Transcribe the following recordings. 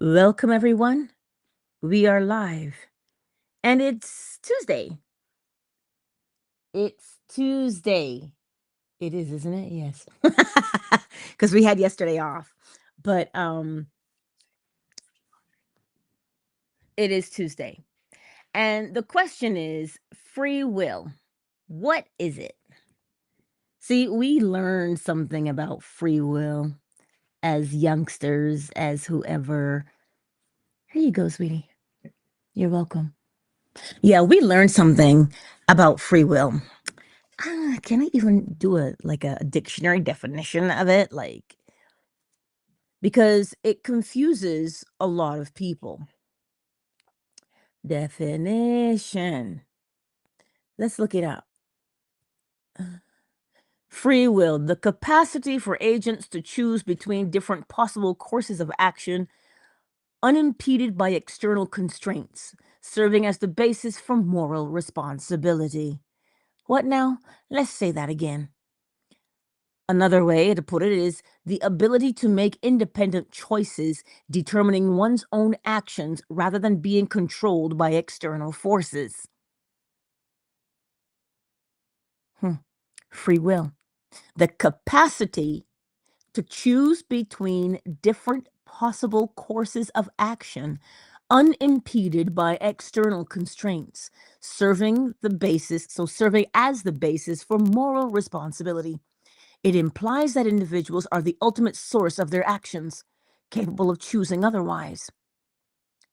Welcome, everyone. We are live, and it's Tuesday. It's Tuesday. It is, isn't it? Yes, because we had yesterday off, but it is Tuesday, and the question is free will. What is it? See, we learned something about free will as youngsters, as whoever. Here you go, sweetie. You're welcome. Yeah, we learned something about free will. Can I even do a dictionary definition of it? Like, because it confuses a lot of people. Definition. Let's look it up. Free will, the capacity for agents to choose between different possible courses of action, unimpeded by external constraints, serving as the basis for moral responsibility. What now? Let's say that again. Another way to put it is the ability to make independent choices, determining one's own actions rather than being controlled by external forces. Hmm. Free will. The capacity to choose between different possible courses of action, unimpeded by external constraints, serving as the basis for moral responsibility. It implies that individuals are the ultimate source of their actions, capable of choosing otherwise.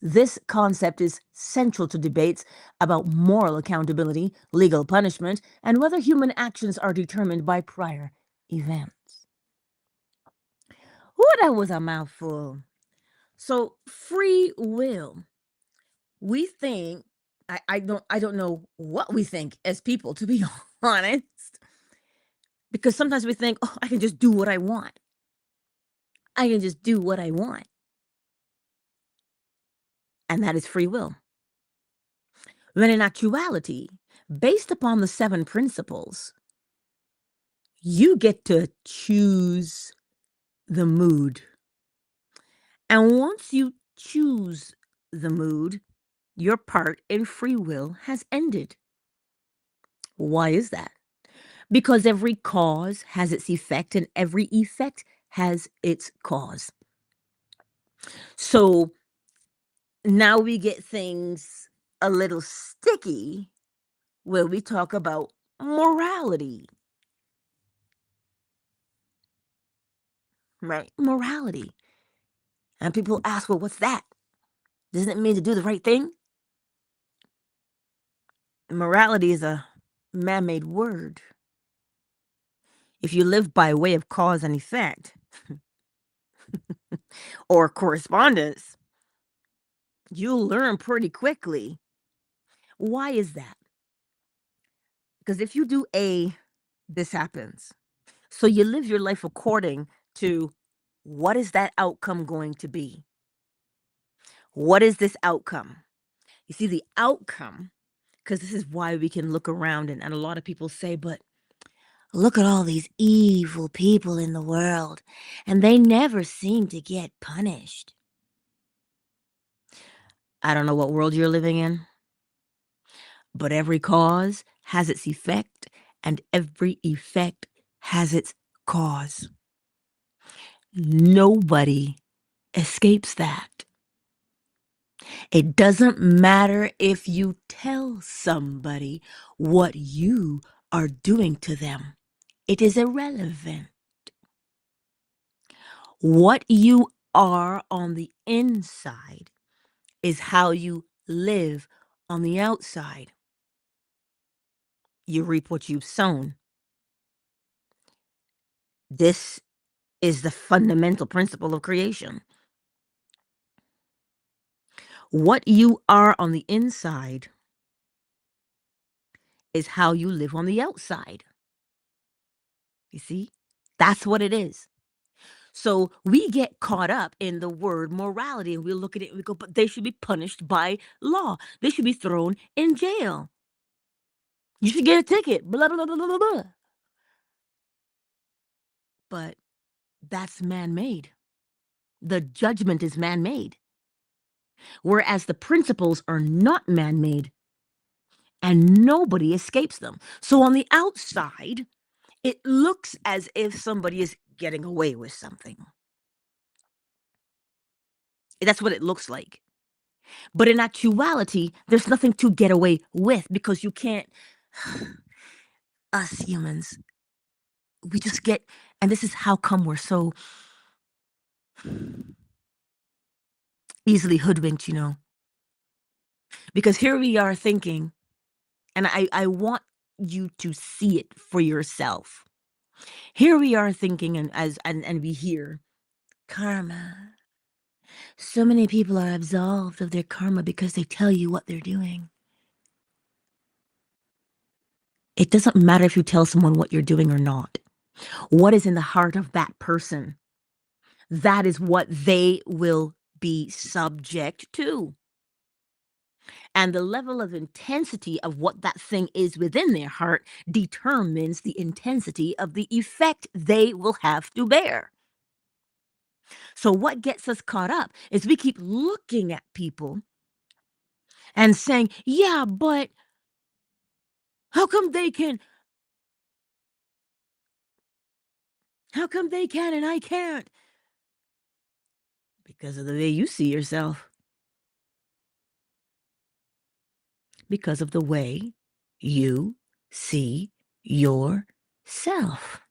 This concept is central to debates about moral accountability, legal punishment, and whether human actions are determined by prior events. Ooh, that was a mouthful. So, free will. We think I don't know what we think as people, to be honest, because sometimes we think, oh, I can just do what I want. I can just do what I want. And that is free will. When in actuality, based upon the seven principles, you get to choose the mood. And once you choose the mood, your part in free will has ended. Why is that? Because every cause has its effect, and every effect has its cause. So now we get things a little sticky where we talk about morality. Right? Morality. And people ask, well, what's that? Doesn't it mean to do the right thing? Morality is a man made word. If you live by way of cause and effect or correspondence, you'll learn pretty quickly. Why is that? Because if you do A, this happens. So you live your life according to what is that outcome going to be? What is this outcome? You see, the outcome, because this is why we can look around and a lot of people say, but look at all these evil people in the world, and they never seem to get punished. I don't know what world you're living in, but every cause has its effect, and every effect has its cause. Nobody escapes that. It doesn't matter if you tell somebody what you are doing to them, it is irrelevant. What you are on the inside is how you live on the outside. You reap what you've sown. This is the fundamental principle of creation. What you are on the inside is how you live on the outside. You see? That's what it is. So we get caught up in the word morality and we look at it and we go, but they should be punished by law. They should be thrown in jail. You should get a ticket, blah, blah, blah, blah, blah, blah. But that's man made. The judgment is man made. whereas the principles are not man made and nobody escapes them. So on the outside, it looks as if somebody is getting away with something. That's what it looks like. But in actuality, there's nothing to get away with because you can't. Us humans, we just get, and this is how come we're so easily hoodwinked, because here we are thinking, and I want you to see it for yourself. Here we are thinking, and we hear karma. So many people are absolved of their karma because they tell you what they're doing. It doesn't matter if you tell someone what you're doing or not. What is in the heart of that person, that is what they will be subject to. And the level of intensity of what that thing is within their heart determines the intensity of the effect they will have to bear. So, what gets us caught up is we keep looking at people and saying, yeah, but how come they can? How come they can and I can't? Because of the way you see yourself, because of the way you see yourself.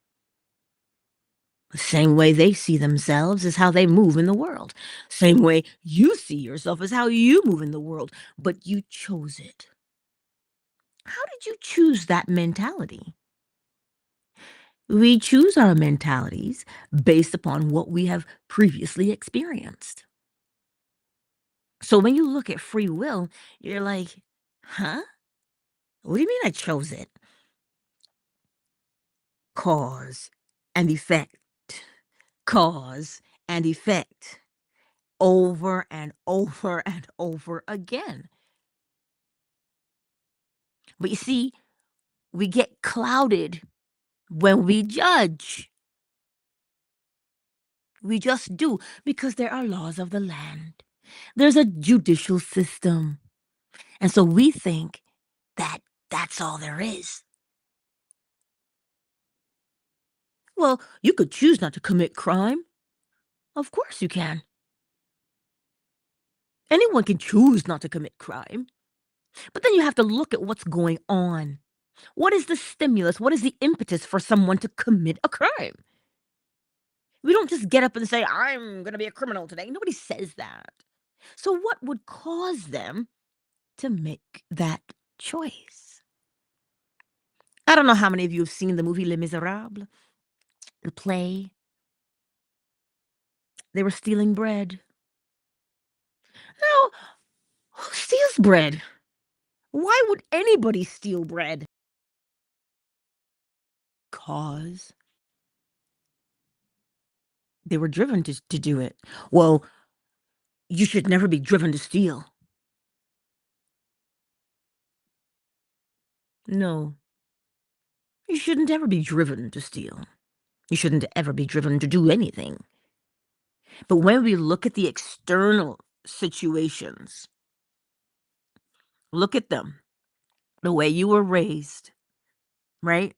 The same way they see themselves is how they move in the world. Same way you see yourself is how you move in the world. But you chose it. How did you choose that mentality? We choose our mentalities based upon what we have previously experienced. So when you look at free will, you're like, huh? What do you mean I chose it? Cause and effect. Cause and effect. Over and over and over again. But you see, we get clouded when we judge. We just do because there are laws of the land. There's a judicial system. And so we think that that's all there is. Well, you could choose not to commit crime. Of course you can. Anyone can choose not to commit crime. But then you have to look at what's going on. What is the stimulus? What is the impetus for someone to commit a crime? We don't just get up and say, I'm going to be a criminal today. Nobody says that. So, what would cause them to make that choice? I don't know how many of you have seen the movie Les Miserables, the play. They were stealing bread. Now, who steals bread? Why would anybody steal bread? Cause they were driven to do it. Well, you should never be driven to steal. No, you shouldn't ever be driven to steal. You shouldn't ever be driven to do anything. But when we look at the external situations, look at them, the way you were raised, right?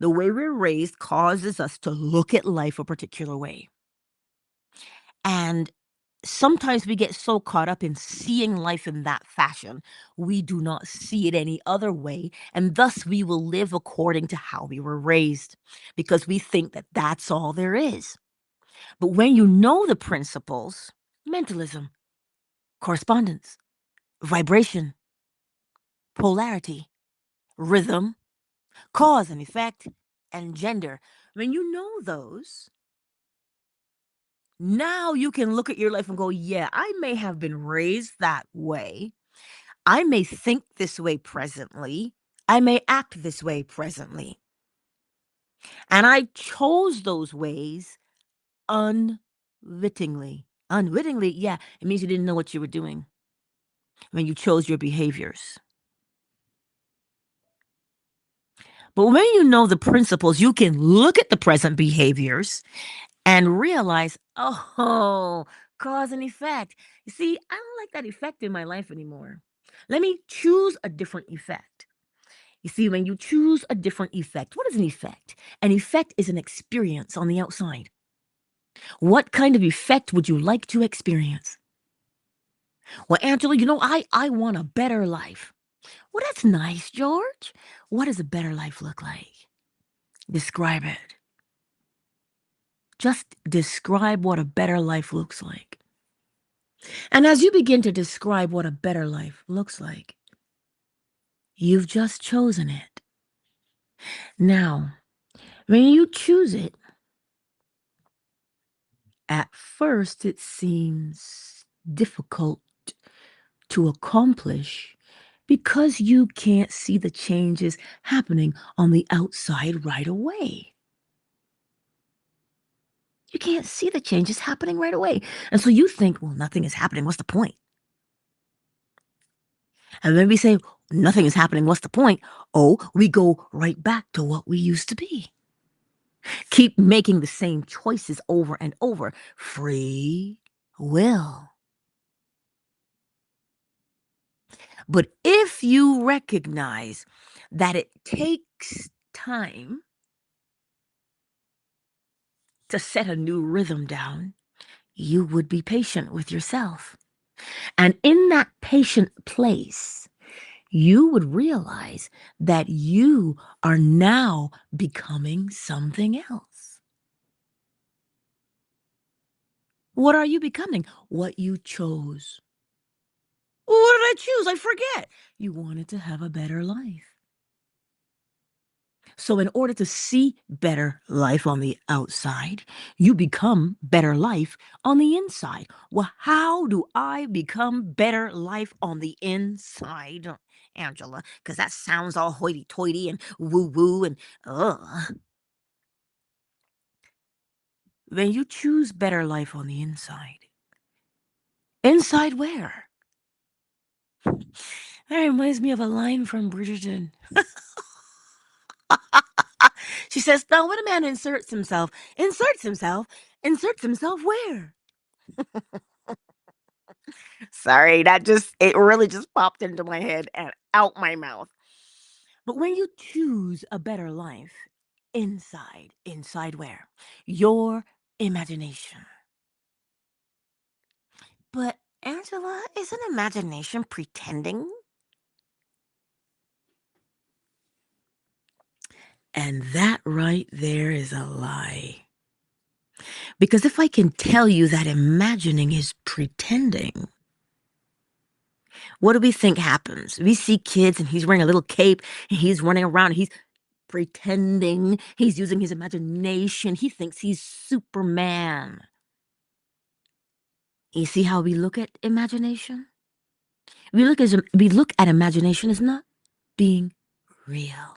The way we're raised causes us to look at life a particular way. And sometimes we get so caught up in seeing life in that fashion, we do not see it any other way. And thus we will live according to how we were raised because we think that that's all there is. But when you know the principles, mentalism, correspondence, vibration, polarity, rhythm, cause and effect, and gender, when you know those, now you can look at your life and go, yeah, I may have been raised that way. I may think this way presently. I may act this way presently. And I chose those ways unwittingly. Unwittingly, yeah, it means you didn't know what you were doing when you chose your behaviors. But when you know the principles, you can look at the present behaviors and realize, oh, cause and effect. You see, I don't like that effect in my life anymore. Let me choose a different effect. You see, when you choose a different effect, what is an effect? An effect is an experience on the outside. What kind of effect would you like to experience? Well, Angela, I want a better life. Well, that's nice, George. What does a better life look like? Describe it. Just describe what a better life looks like. And as you begin to describe what a better life looks like, you've just chosen it. Now, when you choose it, at first it seems difficult to accomplish because you can't see the changes happening on the outside right away. You can't see the changes happening right away. And so you think, well, nothing is happening. What's the point? And then we say, nothing is happening. What's the point? Oh, we go right back to what we used to be. Keep making the same choices over and over. Free will. But if you recognize that it takes time to set a new rhythm down, you would be patient with yourself. And in that patient place, you would realize that you are now becoming something else. What are you becoming? What you chose. What did I choose? I forget. You wanted to have a better life. So, in order to see better life on the outside, you become better life on the inside. Well, how do I become better life on the inside, Angela? Because that sounds all hoity toity and woo woo and ugh. When you choose better life on the inside, inside where? That reminds me of a line from Bridgerton. She says, now when a man inserts himself where? Sorry, it really just popped into my head and out my mouth. But when you choose a better life, inside where? Your imagination. But Angela, isn't imagination pretending? And that right there is a lie. Because if I can tell you that imagining is pretending, what do we think happens? We see kids and he's wearing a little cape and he's running around and he's pretending, he's using his imagination. He thinks he's Superman. You see how we look at imagination? We look at imagination as not being real.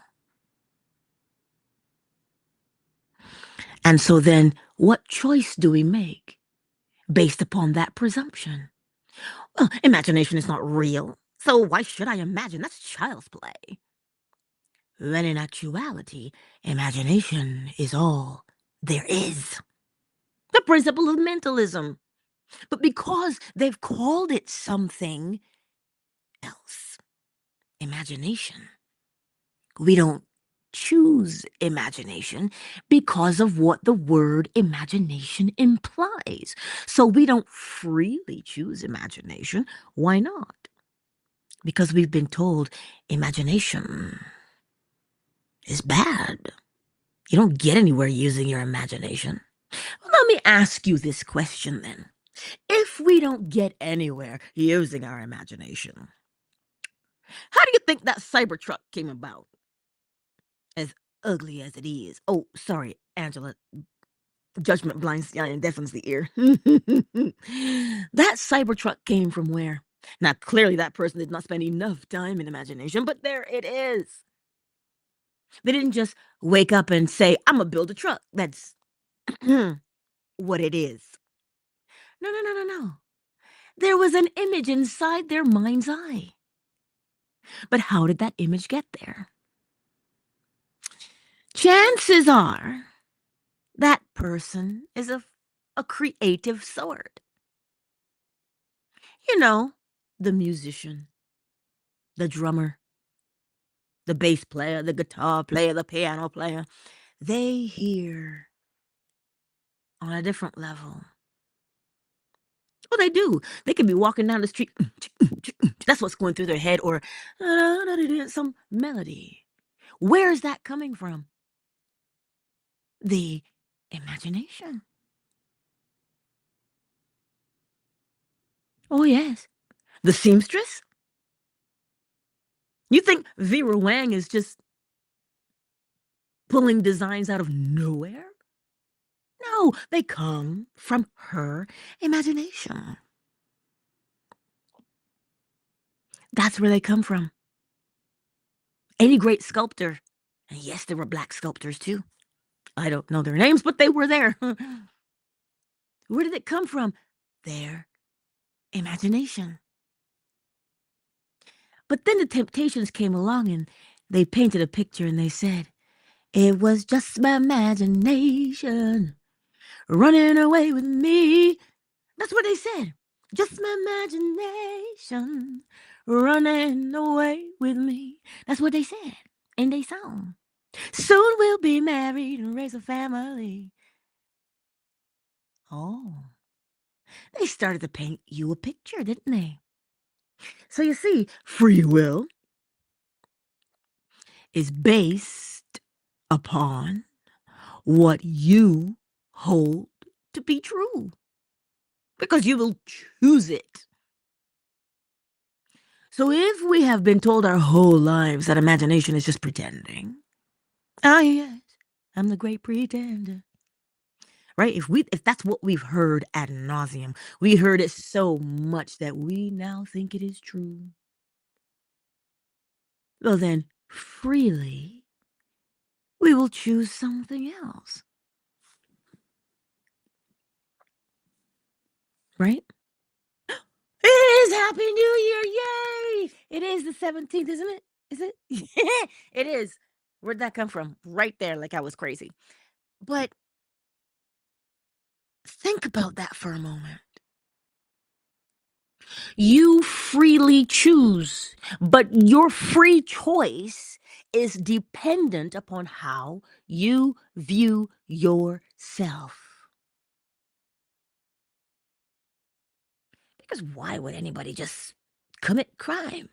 And so then what choice do we make based upon that presumption? Well, imagination is not real. So why should I imagine? That's child's play. When in actuality, imagination is all there is. The principle of mentalism. But because they've called it something else, imagination, we don't choose imagination because of what the word imagination implies. So we don't freely choose imagination. Why not? Because we've been told imagination is bad. You don't get anywhere using your imagination. Well, let me ask you this question then. If we don't get anywhere using our imagination, how do you think that Cybertruck came about? As ugly as it is. Oh, sorry, Angela. Judgment blinds the eye and deafens the ear. That Cybertruck came from where? Now, clearly that person did not spend enough time in imagination, but there it is. They didn't just wake up and say, I'm going to build a truck. That's what it is. No, no, no, no, no. There was an image inside their mind's eye. But how did that image get there? Chances are that person is a creative sort. You know, the musician, the drummer, the bass player, the guitar player, the piano player. They hear on a different level. Well, they do. They could be walking down the street. That's what's going through their head, or some melody. Where is that coming from? The imagination. Oh, yes. The seamstress? You think Vera Wang is just pulling designs out of nowhere? No, they come from her imagination. That's where they come from. Any great sculptor, and yes, there were black sculptors too. I don't know their names, but they were there. Where did it come from? Their imagination. But then the Temptations came along and they painted a picture and they said, it was just my imagination running away with me. That's what they said. Just my imagination running away with me. That's what they said in their song. Soon we'll be married and raise a family. Oh, they started to paint you a picture, didn't they? So you see, free will is based upon what you hold to be true because you will choose it. So if we have been told our whole lives that imagination is just pretending, ah, yes, I'm the great pretender. Right? If that's what we've heard ad nauseum, we heard it so much that we now think it is true. Well, then, freely, we will choose something else. Right? It is Happy New Year! Yay! It is the 17th, isn't it? Is it? It is. Where'd that come from? Right there, like I was crazy. But think about that for a moment. You freely choose, but your free choice is dependent upon how you view yourself. Because why would anybody just commit crime?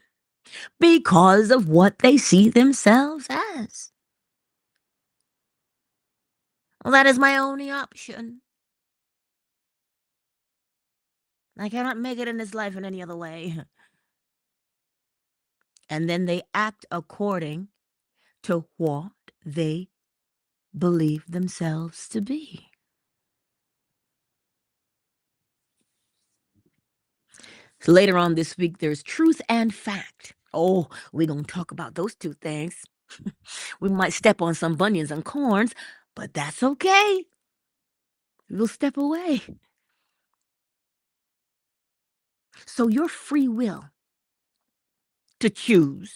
Because of what they see themselves as. Well, that is my only option. I cannot make it in this life in any other way. And then they act according to what they believe themselves to be. So later on this week, there's truth and fact. Oh, we're going to talk about those two things. We might step on some bunions and corns, but that's okay. We'll step away. So your free will to choose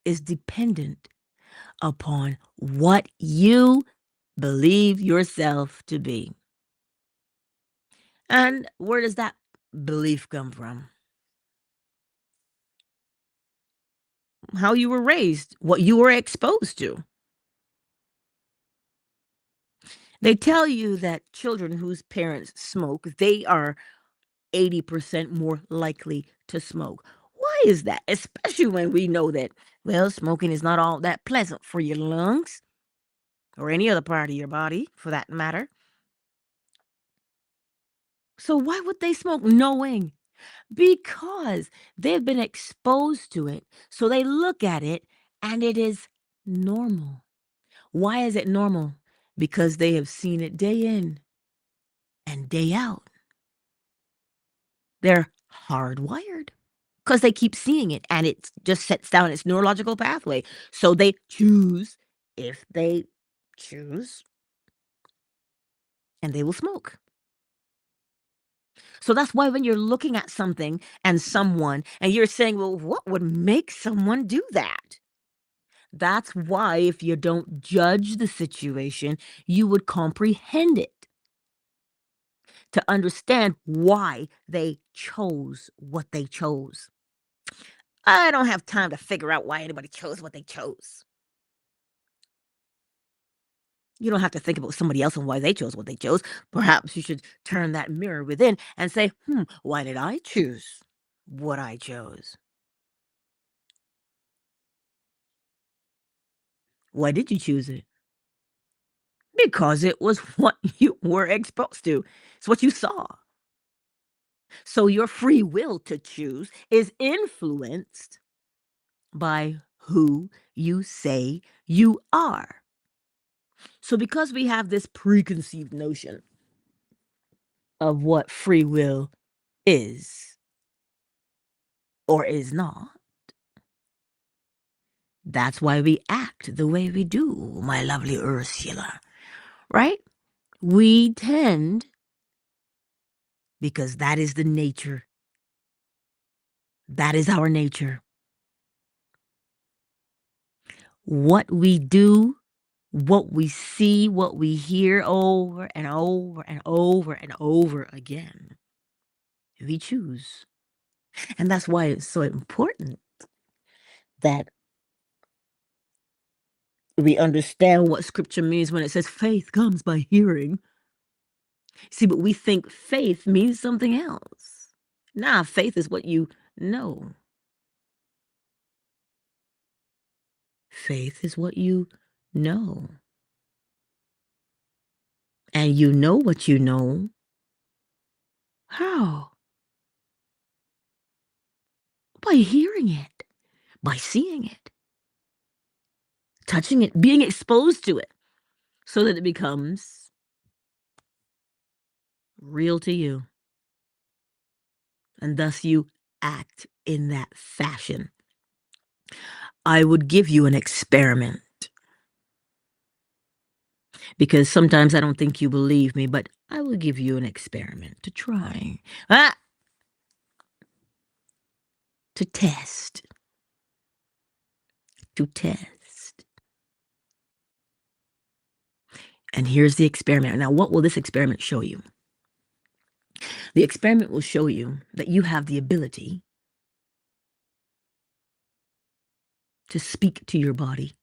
is dependent upon what you believe yourself to be. And where does that belief come from? How you were raised, what you were exposed to. They tell you that children whose parents smoke, they are 80% more likely to smoke. Why is that? Especially when we know that, well, smoking is not all that pleasant for your lungs or any other part of your body for that matter. So why would they smoke knowing? Because they've been exposed to it. So they look at it and it is normal. Why is it normal? Because they have seen it day in and day out. They're hardwired because they keep seeing it and it just sets down its neurological pathway. So they choose if they choose and they will smoke. So that's why when you're looking at something and someone and you're saying, well, what would make someone do that? That's why if you don't judge the situation, you would comprehend it to understand why they chose what they chose. I don't have time to figure out why anybody chose what they chose. You don't have to think about somebody else and why they chose what they chose. Perhaps you should turn that mirror within and say, why did I choose what I chose? Why did you choose it? Because it was what you were exposed to. It's what you saw. So your free will to choose is influenced by who you say you are. So because we have this preconceived notion of what free will is or is not, that's why we act the way we do, my lovely Ursula, right? We tend, because that is the nature, that is our nature. What we do, what we see, what we hear over and over and over and over again, we choose. And that's why it's so important that we understand what scripture means when it says faith comes by hearing. See, but we think faith means something else. Nah, faith is what you know. Faith is what you know. And you know what you know. How? By hearing it, by seeing it, touching it, being exposed to it, so that it becomes real to you. And thus you act in that fashion. I would give you an experiment, because sometimes I don't think you believe me, but I will give you an experiment to try. To test. To test. And here's the experiment. Now, what will this experiment show you? The experiment will show you that you have the ability to speak to your body.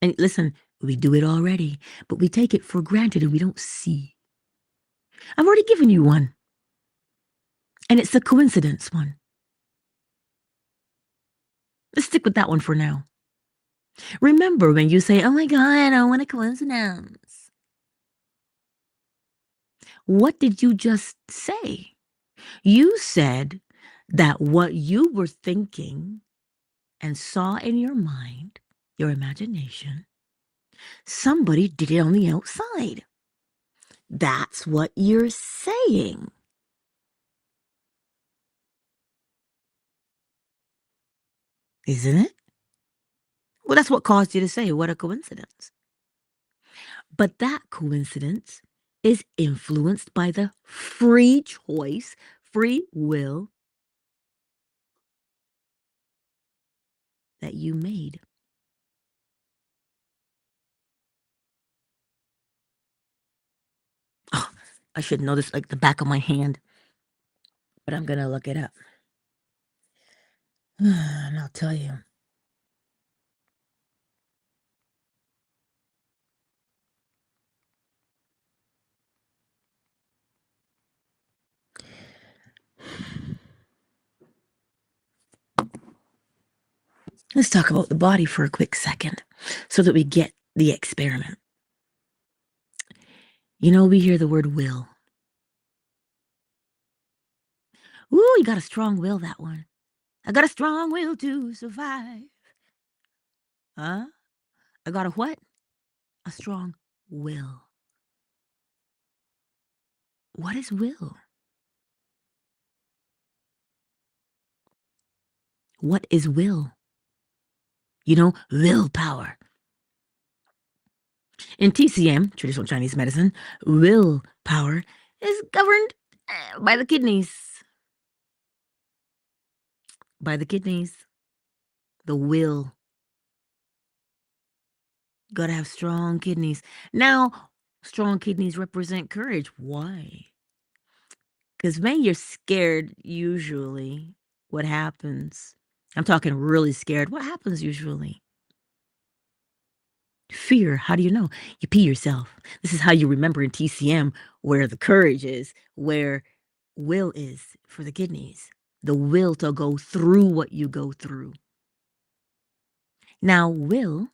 And listen, we do it already, but we take it for granted and we don't see. I've already given you one. And it's the coincidence one. Let's stick with that one for now. Remember when you say, oh my God, I want a coincidence. What did you just say? You said that what you were thinking and saw in your mind, your imagination, somebody did it on the outside. That's what you're saying. Isn't it? Well, that's what caused you to say, what a coincidence. But that coincidence is influenced by the free choice, free will that you made. Oh, I should know this like the back of my hand, but I'm going to look it up. And I'll tell you. Let's talk about the body for a quick second so that we get the experiment. You know, we hear the word will. Ooh, you got a strong will, that one. I got a strong will to survive. Huh? I got a what? A strong will. What is will? What is will? You know, willpower. In TCM, traditional Chinese medicine, willpower is governed by the kidneys. By the kidneys. The will. Gotta have strong kidneys. Now, strong kidneys represent courage. Why? Because when you're scared, usually, what happens? I'm talking really scared. What happens usually? Fear. How do you know? You pee yourself. This is how you remember in TCM where the courage is, where will is for the kidneys. The will to go through what you go through. Now, will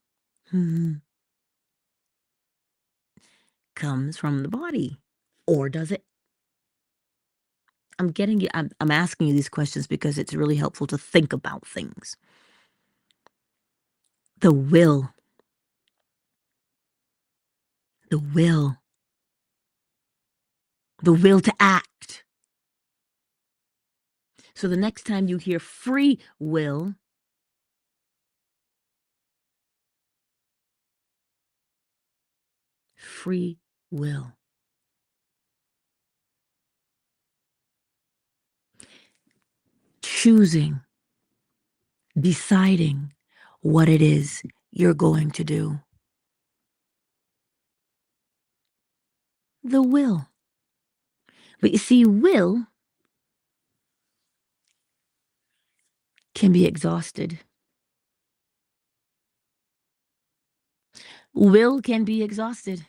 comes from the body, or does it? I'm asking you these questions because it's really helpful to think about things. The will, the will, the will to act. So the next time you hear free will, free will. Choosing, deciding what it is you're going to do. The will. But you see, will can be exhausted. Will can be exhausted.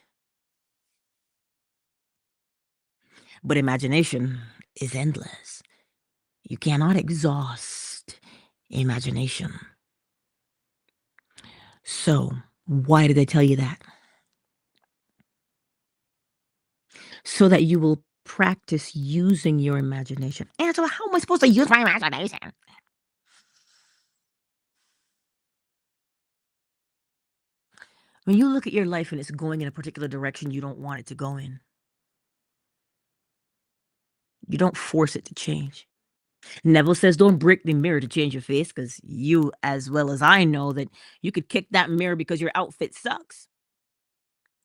But imagination is endless. You cannot exhaust imagination. So, why did they tell you that? So that you will practice using your imagination. And so, how am I supposed to use my imagination? When you look at your life and it's going in a particular direction you don't want it to go in, you don't force it to change. Neville says don't break the mirror to change your face because you, as well as I know, that you could kick that mirror because your outfit sucks.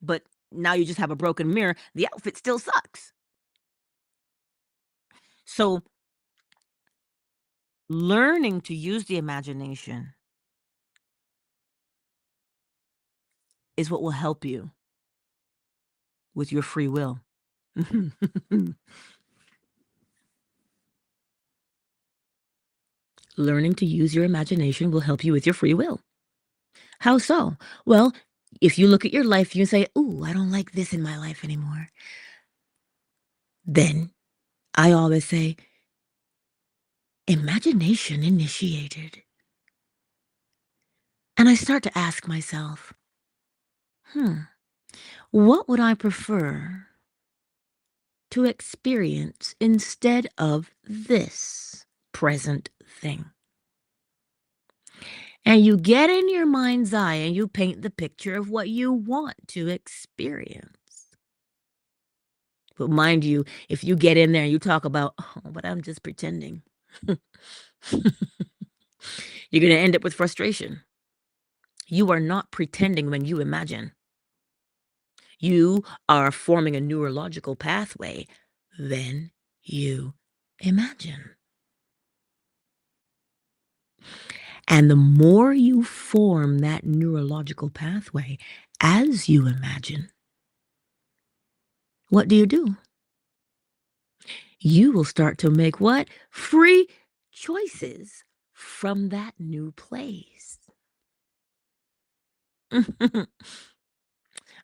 But now you just have a broken mirror. The outfit still sucks. So, learning to use the imagination is what will help you with your free will. Learning to use your imagination will help you with your free will. How so? Well, if you look at your life, you say, "Ooh, I don't like this in my life anymore." Then I always say, imagination initiated. And I start to ask myself, what would I prefer to experience instead of this present thing? And you get in your mind's eye and you paint the picture of what you want to experience. But mind you, if you get in there and you talk about, oh, but I'm just pretending, you're going to end up with frustration. You are not pretending when you imagine. You are forming a neurological pathway when you imagine. And the more you form that neurological pathway as you imagine, what do? You will start to make what? Free choices from that new place.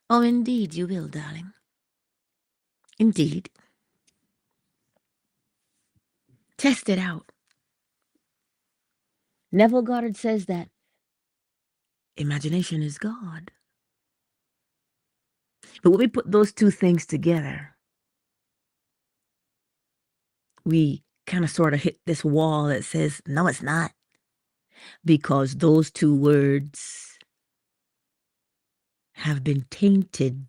Oh, indeed, you will, darling. Indeed. Test it out. Neville Goddard says that imagination is God. But when we put those two things together, we kind of sort of hit this wall that says, no, it's not. Because those two words have been tainted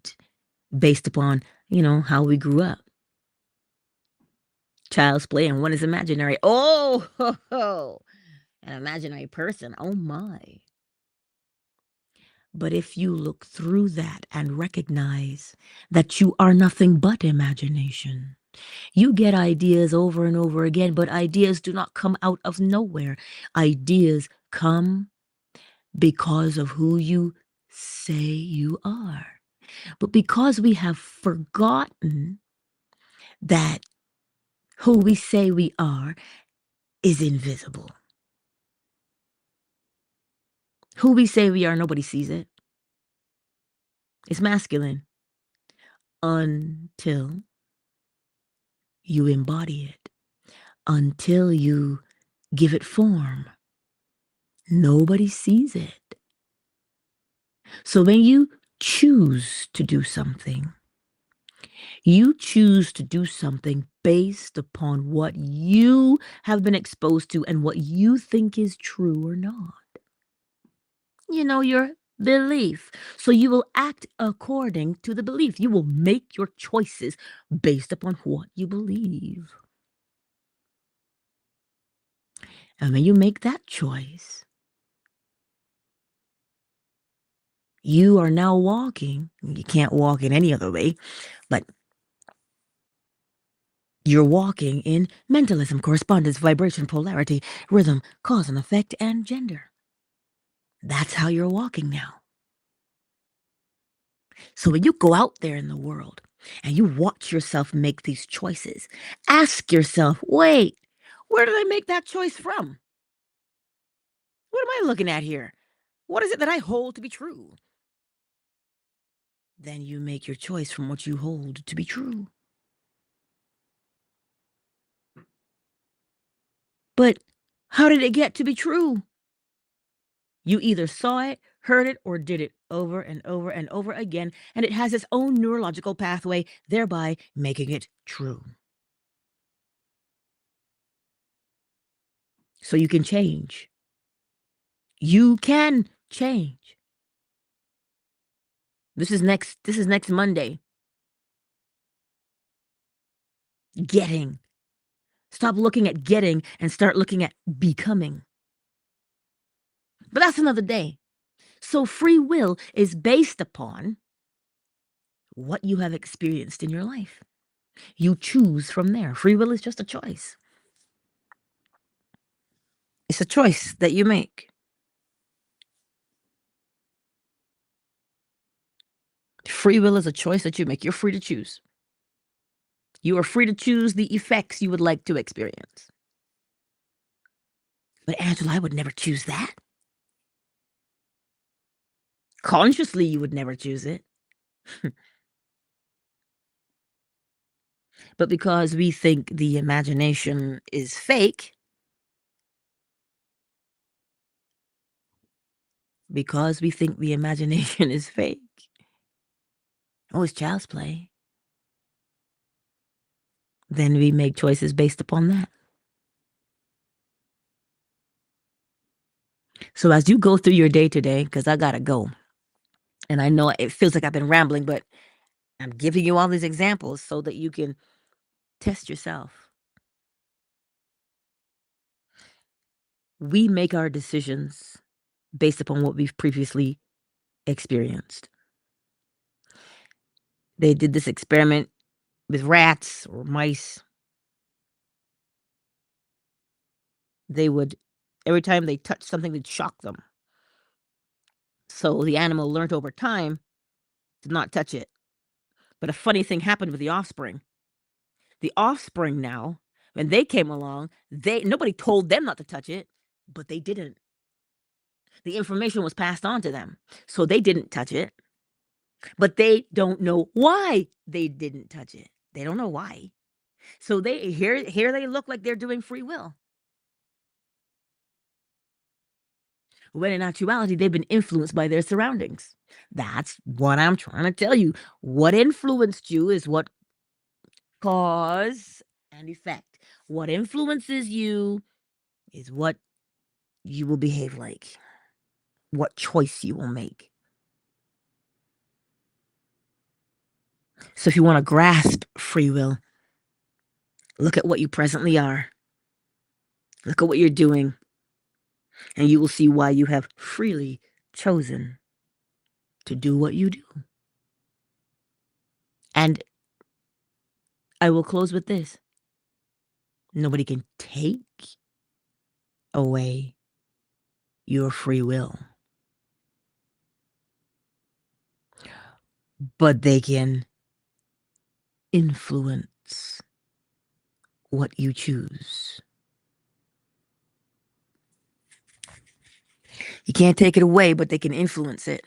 based upon, how we grew up. Child's play and one is imaginary. Oh, ho, ho. An imaginary person. Oh, my. But if you look through that and recognize that you are nothing but imagination, you get ideas over and over again, but ideas do not come out of nowhere. Ideas come because of who you say you are. But because we have forgotten that who we say we are is invisible. Who we say we are, nobody sees it. It's masculine until you embody it, until you give it form. Nobody sees it. So when you choose to do something, you choose to do something based upon what you have been exposed to and what you think is true or not. Your belief. So you will act according to the belief. You will make your choices based upon what you believe. And when you make that choice, you are now walking. You can't walk in any other way, but you're walking in mentalism, correspondence, vibration, polarity, rhythm, cause and effect, and gender. That's how you're walking now. So when you go out there in the world and you watch yourself make these choices, ask yourself, wait, where did I make that choice from? What am I looking at here? What is it that I hold to be true? Then you make your choice from what you hold to be true. But how did it get to be true? You either saw it, heard it, or did it over and over and over again, and it has its own neurological pathway, thereby making it true. So you can change. You can change. This is next Monday. Getting. Stop looking at getting and start looking at becoming. But that's another day. So free will is based upon what you have experienced in your life. You choose from there. Free will is just a choice. It's a choice that you make. Free will is a choice that you make. You're free to choose. You are free to choose the effects you would like to experience. But Angela, I would never choose that. Consciously, you would never choose it. But because we think the imagination is fake, because we think the imagination is fake, oh, it's child's play, then we make choices based upon that. So as you go through your day today, because I gotta go, and I know it feels like I've been rambling, but I'm giving you all these examples so that you can test yourself. We make our decisions based upon what we've previously experienced. They did this experiment with rats or mice. They would, every time they touched something, they'd shock them. So the animal learned over time to not touch it. But a funny thing happened with the offspring. The offspring now, when they came along, nobody told them not to touch it, but they didn't. The information was passed on to them. So they didn't touch it, but they don't know why they didn't touch it. They don't know why. So here they look like they're doing free will. When in actuality, they've been influenced by their surroundings. That's what I'm trying to tell you. What influenced you is what cause and effect. What influences you is what you will behave like, what choice you will make. So if you want to grasp free will, look at what you presently are. Look at what you're doing, and you will see why you have freely chosen to do what you do. And I will close with this. Nobody can take away your free will. but they can influence what you choose. You can't take it away, but they can influence it.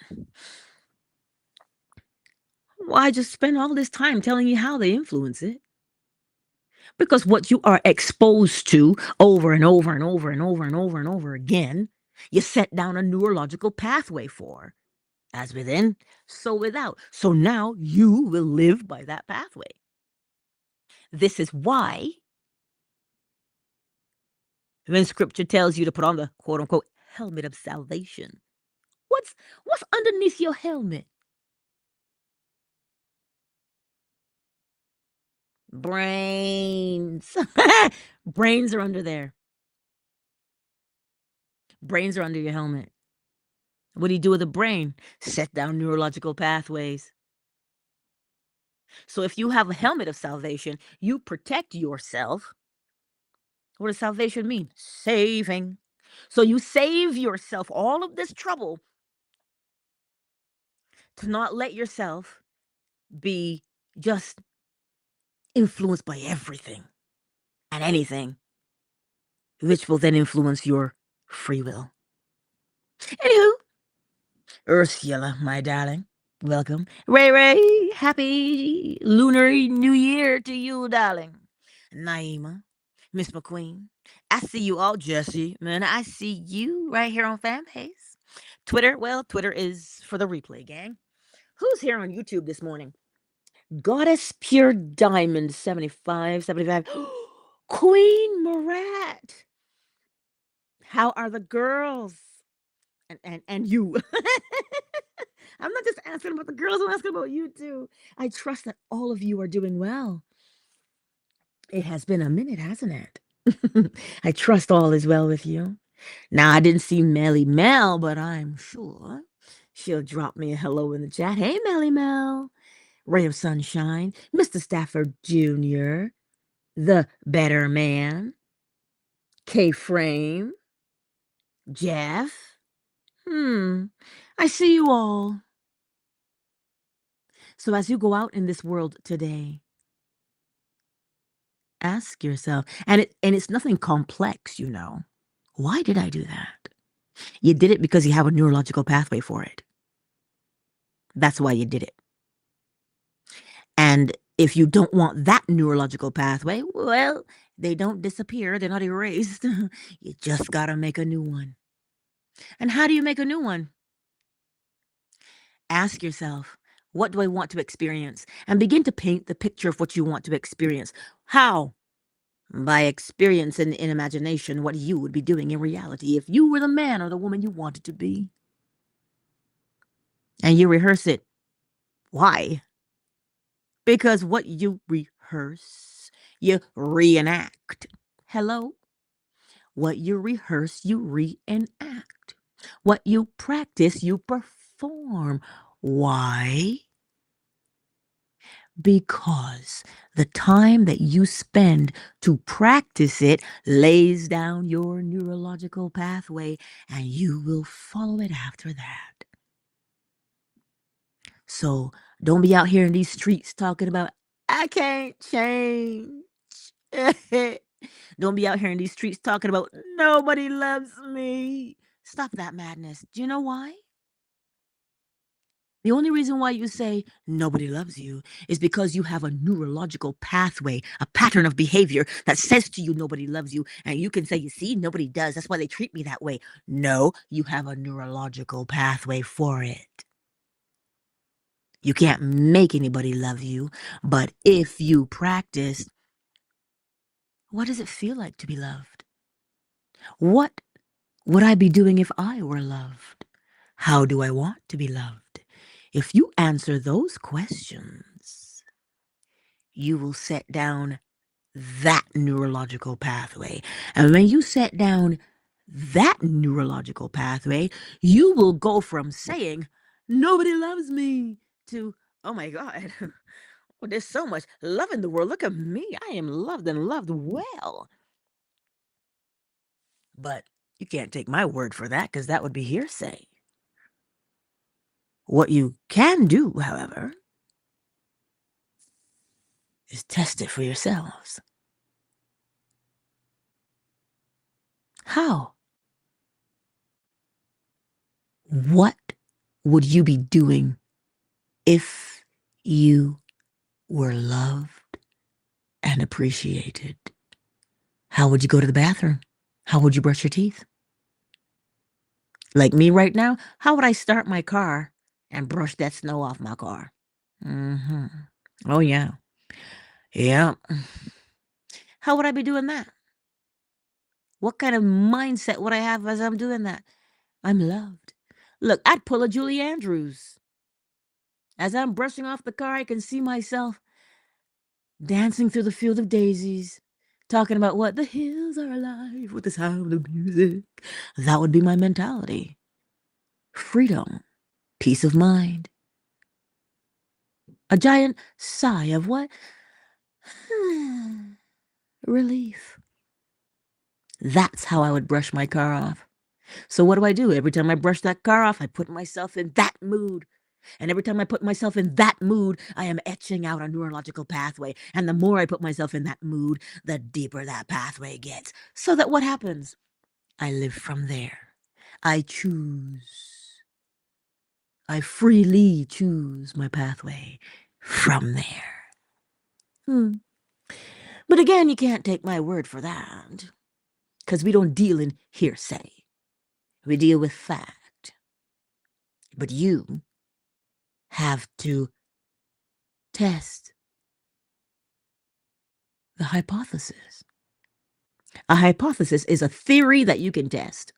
Why just spend all this time telling you how they influence it? Because what you are exposed to over and over and over and over and over and over again, you set down a neurological pathway for. As within, so without. So now you will live by that pathway. This is why when scripture tells you to put on the quote unquote helmet of salvation, what's underneath your helmet? Brains. Brains are under there. Brains are under your helmet. What do you do with a brain? Set down neurological pathways. So if you have a helmet of salvation, you protect yourself. What does salvation mean? Saving. So you save yourself all of this trouble to not let yourself be just influenced by everything and anything, which will then influence your free will. Anywho, Ursula, my darling, welcome. Ray Ray, happy Lunar New Year to you, darling. Naima, Miss McQueen, I see you all. Jesse, man, I see you right here on Fanbase. Twitter, well, Twitter is for the replay, gang. Who's here on YouTube this morning? Goddess Pure Diamond 75, 75. Queen Marat. How are the girls? And you. I'm not just asking about the girls, I'm asking about you too. I trust that all of you are doing well. It has been a minute, hasn't it? I trust all is well with you. Now, I didn't see Melly Mel, but I'm sure she'll drop me a hello in the chat. Hey, Melly Mel. Ray of Sunshine, Mr. Stafford Jr., the Better Man, K Frame, Jeff. I see you all. So as you go out in this world today, ask yourself, and it's nothing complex, you know. Why did I do that? You did it because you have a neurological pathway for it. That's why you did it. And if you don't want that neurological pathway, well, they don't disappear. They're not erased. You just got to make a new one. And how do you make a new one? Ask yourself, what do I want to experience? And begin to paint the picture of what you want to experience. How? By experiencing in imagination what you would be doing in reality if you were the man or the woman you wanted to be. And you rehearse it. Why? Because what you rehearse, you reenact. Hello? What you rehearse, you reenact. What you practice, you perform. Why? Because the time that you spend to practice it lays down your neurological pathway, and you will follow it after that. So don't be out here in these streets talking about, I can't change. Don't be out here in these streets talking about, nobody loves me. Stop that madness. Do you know why? The only reason why you say nobody loves you is because you have a neurological pathway, a pattern of behavior that says to you nobody loves you. And you can say, you see, nobody does. That's why they treat me that way. No, you have a neurological pathway for it. You can't make anybody love you, but if you practice, what does it feel like to be loved? What would I be doing if I were loved? How do I want to be loved? If you answer those questions, you will set down that neurological pathway. And when you set down that neurological pathway, you will go from saying, nobody loves me, to, oh my God, well, there's so much love in the world. Look at me. I am loved and loved well. But you can't take my word for that because that would be hearsay. What you can do, however, is test it for yourselves. How? What would you be doing if you were loved and appreciated? How would you go to the bathroom? How would you brush your teeth? Like me right now, how would I start my car and brush that snow off my car? Mm-hmm. Oh, yeah. Yeah. How would I be doing that? What kind of mindset would I have as I'm doing that? I'm loved. Look, I'd pull a Julie Andrews. As I'm brushing off the car, I can see myself dancing through the field of daisies, talking about what the hills are alive with the sound of music. That would be my mentality. Freedom, peace of mind, a giant sigh of what? Relief. That's how I would brush my car off. So what do? Every time I brush that car off, I put myself in that mood. And every time I put myself in that mood, I am etching out a neurological pathway. And the more I put myself in that mood, the deeper that pathway gets. So that what happens? I live from there. I choose. I freely choose my pathway from there. But again, you can't take my word for that. Because we don't deal in hearsay. We deal with fact. But you have to test the hypothesis. A hypothesis is a theory that you can test.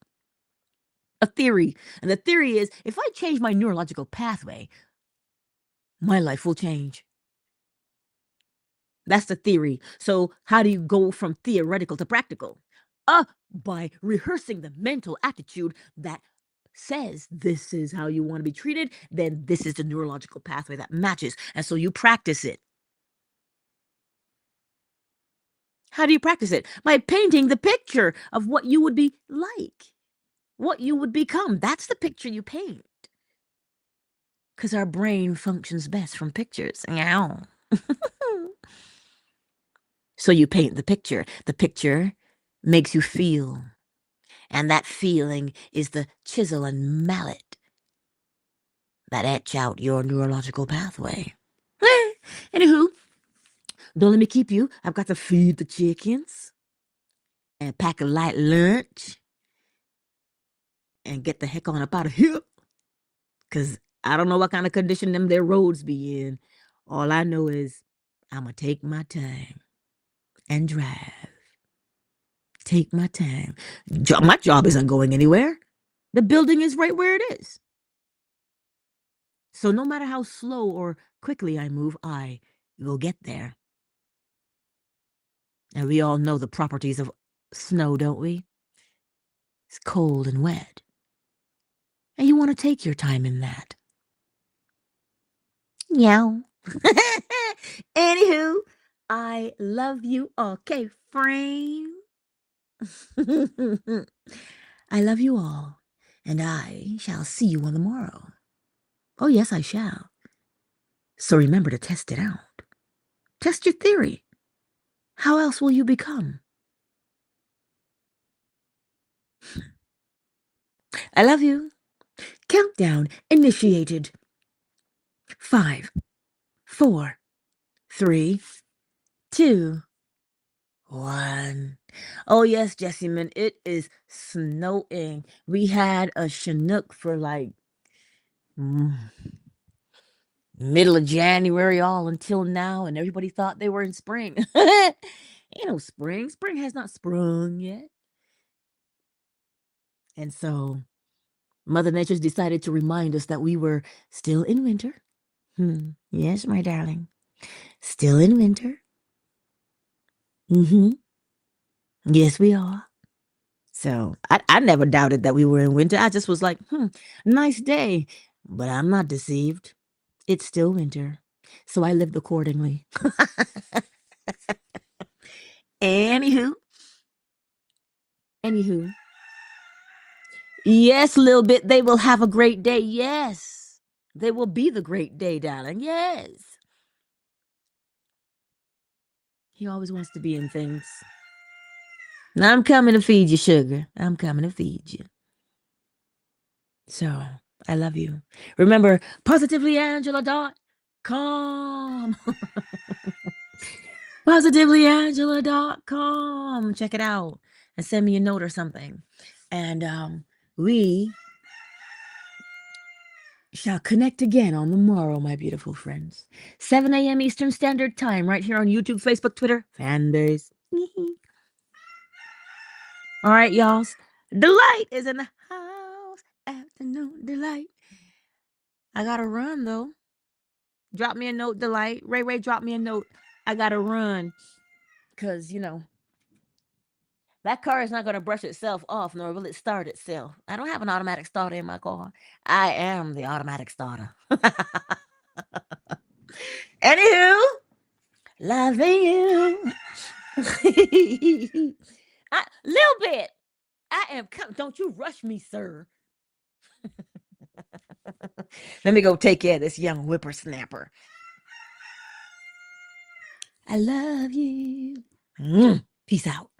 A theory. And the theory is if I change my neurological pathway, my life will change. That's the theory. So, how do you go from theoretical to practical? By rehearsing the mental attitude that says this is how you want to be treated, then this is the neurological pathway that matches. And so you practice it. How do you practice it? By painting the picture of what you would be like, what you would become. That's the picture you paint. Because our brain functions best from pictures. Meow. So you paint the picture. The picture makes you feel. And that feeling is the chisel and mallet that etch out your neurological pathway. Anywho, don't let me keep you. I've got to feed the chickens and pack a light lunch and get the heck on up out of here. Because I don't know what kind of condition them their roads be in. All I know is I'm going to take my time and drive. Take my time. My job isn't going anywhere. The building is right where it is. So no matter how slow or quickly I move, I will get there. And we all know the properties of snow, don't we? It's cold and wet. And you want to take your time in that. Meow. Anywho, I love you. Okay, frame. I love you all, and I shall see you on the morrow. Oh, yes, I shall. So remember to test it out. Test your theory. How else will you become? I love you. Countdown initiated. 5, 4, 3, 2, 1. Oh, yes, Jessamine, it is snowing. We had a Chinook for like middle of January all until now, and everybody thought they were in spring. Ain't no spring. Spring has not sprung yet. And so Mother Nature's decided to remind us that we were still in winter. Yes, my darling. Still in winter. Yes, we are. So I never doubted that we were in winter. I just was like, nice day. But I'm not deceived. It's still winter. So I lived accordingly. Anywho. Yes, little bit. They will have a great day. Yes. They will be the great day, darling. Yes. He always wants to be in things. Now I'm coming to feed you, sugar. I'm coming to feed you. So, I love you. Remember, positivelyangela.com. positivelyangela.com. Check it out and send me a note or something. And we shall connect again on the morrow, my beautiful friends. 7 a.m. Eastern Standard Time, right here on YouTube, Facebook, Twitter, Fanbase. All right, y'all. Delight is in the house. Afternoon Delight. I gotta run, though. Drop me a note, Delight. Ray, drop me a note. I gotta run. Because, that car is not going to brush itself off, nor will it start itself. I don't have an automatic starter in my car. I am the automatic starter. Anywho, loving you. Little bit. I am coming. Don't you rush me, sir. Let me go take care of this young whippersnapper. I love you. Peace out.